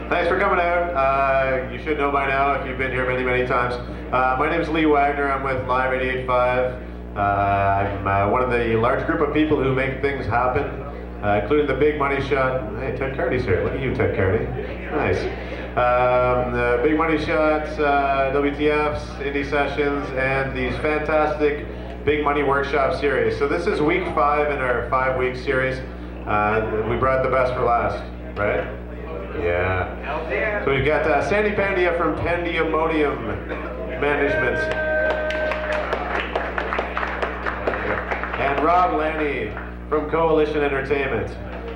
Thanks for coming out. You should know by now if you've been here many, many times. My name is Lee Wagner. I'm with Live 88.5. I'm one of the large group of people who make things happen, including the Big Money Shot. Hey, Ted Carty's here. Look at you, Ted Carty. Nice. The Big Money Shots, WTFs, Indie Sessions, and these fantastic Big Money Workshop series. So this is week 5 in our 5-week series. We brought the best for last, right? Yeah. So we've got Sandy Pandya from Pandya Management. And Rob Lanni from Coalition Entertainment.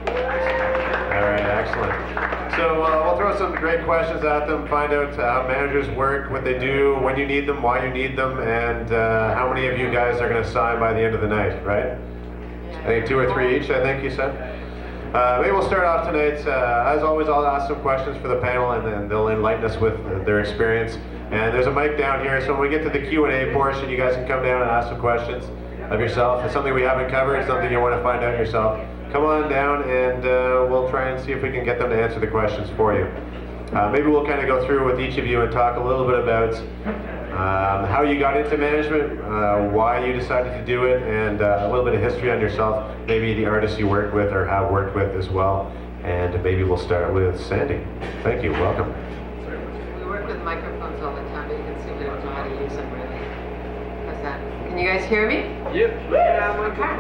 All right, excellent. So we'll throw some great questions at them, find out how managers work, what they do, when you need them, why you need them, and how many of you guys are going to sign by the end of the night, right? I think 2 or 3 each, I think you said. Maybe we'll start off tonight. As always, I'll ask some questions for the panel, and then they'll enlighten us with their experience. And there's a mic down here, so when we get to the Q&A portion, you guys can come down and ask some questions of yourself. If it's something we haven't covered, something you want to find out yourself, come on down, and we'll try and see if we can get them to answer the questions for you. Maybe we'll kind of go through with each of you and talk a little bit about how you got into management, why you decided to do it, and a little bit of history on yourself, maybe the artists you work with or have worked with as well. And maybe we'll start with Sandy. Thank you, welcome. We work with microphones all the time, but you can see we don't know how to use them really. How's that? Can you guys hear me? Yep. Yeah, okay.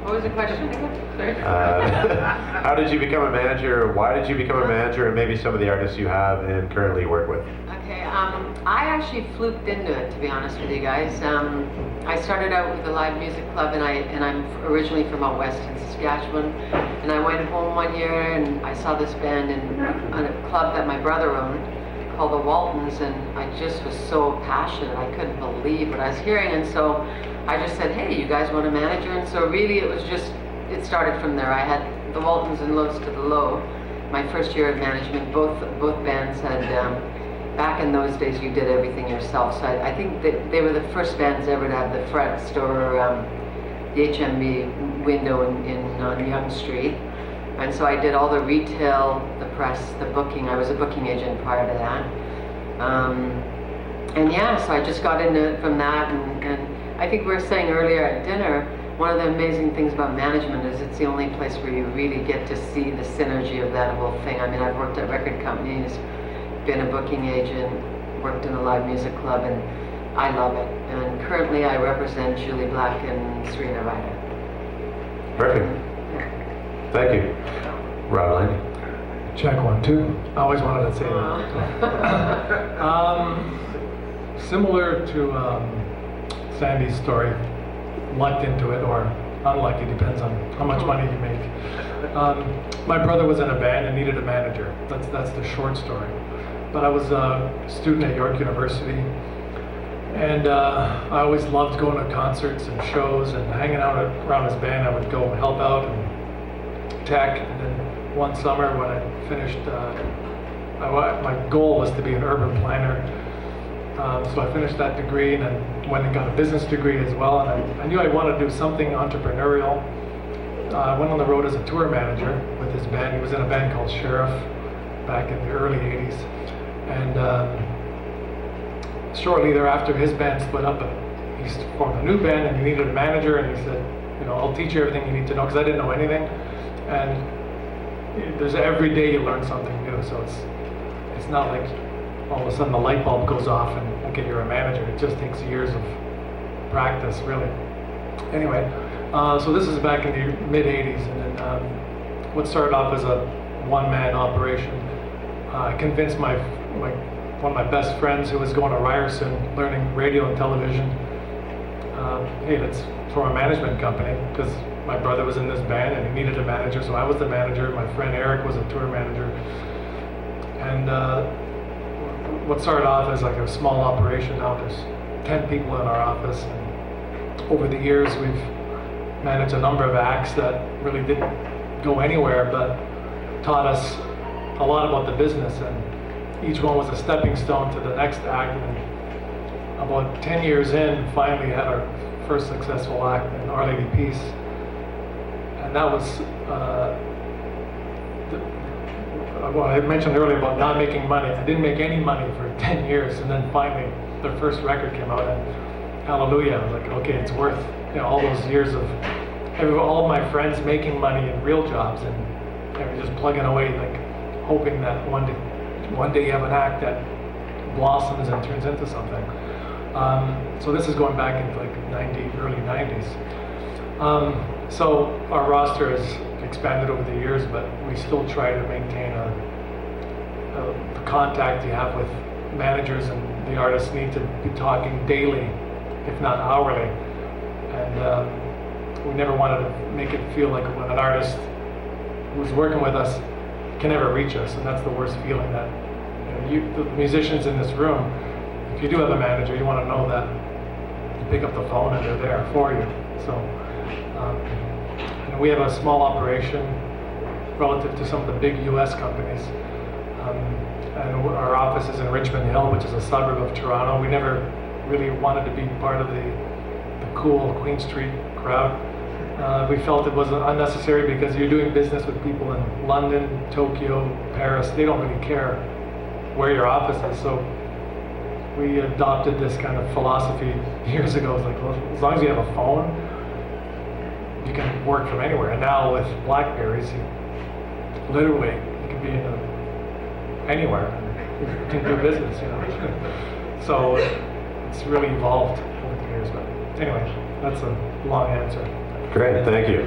What was the question again? Sorry. How did you become a manager? Why did you become a manager? And maybe some of the artists you have and currently work with. Okay, I actually fluked into it, to be honest with you guys. I started out with the Live Music Club, and I'm originally from out west in Saskatchewan. And I went home one year and I saw this band in a club that my brother owned called the Waltons, and I just was so passionate. I couldn't believe what I was hearing, and so I just said, hey, you guys want a manager? And so really it started from there. I had the Waltons and Lows to the Low. My first year of management, both bands had, back in those days you did everything yourself. So I think that they were the first bands ever to have the front store, the HMV window on Yonge Street. And so I did all the retail, the press, the booking. I was a booking agent prior to that. And yeah, so I just got into it from that, and I think we were saying earlier at dinner, one of the amazing things about management is it's the only place where you really get to see the synergy of that whole thing. I mean, I've worked at record companies, been a booking agent, worked in a live music club, and I love it. And currently I represent Julie Black and Serena Ryder. Perfect. Thank you. Rob Lanni. Check 1, 2. I always wanted to say that. Similar to Sandy's story, lucked into it or unlucky, depends on how much money you make. My brother was in a band and needed a manager. That's the short story. But I was a student at York University, and I always loved going to concerts and shows and hanging out around his band. I would go help out and tech, and then one summer when I finished, my goal was to be an urban planner. So I finished that degree and then went and got a business degree as well, and I knew I wanted to do something entrepreneurial. I went on the road as a tour manager with his band. He was in a band called Sheriff back in the early 80s. And shortly thereafter, his band split up, and he formed a new band, and he needed a manager, and he said, I'll teach you everything you need to know, because I didn't know anything. And there's every day you learn something new, so it's not like all of a sudden the light bulb goes off and okay, you're a manager. It just takes years of practice, really. Anyway, so this is back in the mid 80s, and then what started off as a one-man operation, I convinced one of my best friends who was going to Ryerson, learning radio and television, hey, let's form a management company, because my brother was in this band and he needed a manager, so I was the manager. My friend Eric was a tour manager, and what started off as like a small operation, now there's 10 people in our office, and over the years we've managed a number of acts that really didn't go anywhere, but taught us a lot about the business, and each one was a stepping stone to the next act. And about 10 years in, finally had our first successful act in Our Lady Peace, and that was well, I mentioned earlier about not making money. I didn't make any money for 10 years, and then finally their first record came out, and hallelujah, I was like, okay, it's worth, you know, all those years of all of my friends making money in real jobs, and just plugging away, like hoping that one day you have an act that blossoms and turns into something. So this is going back into like early 90s. So our roster has expanded over the years, but we still try to maintain the contact you have with managers, and the artists need to be talking daily, if not hourly. And we never wanted to make it feel like when an artist who's working with us can never reach us, and that's the worst feeling. That the musicians in this room, if you do have a manager, you want to know that you pick up the phone and they're there for you. So we have a small operation relative to some of the big U.S. companies, and our office is in Richmond Hill, which is a suburb of Toronto. We never really wanted to be part of the cool Queen Street crowd. We felt it was unnecessary because you're doing business with people in London, Tokyo, Paris. They don't really care where your office is. So we adopted this kind of philosophy years ago. It's like, well, as long as you have a phone, you can work from anywhere. And now with BlackBerries, you can be anywhere. You can do business, you know. So it's really evolved over the years. But anyway, that's a long answer. Great, thank you.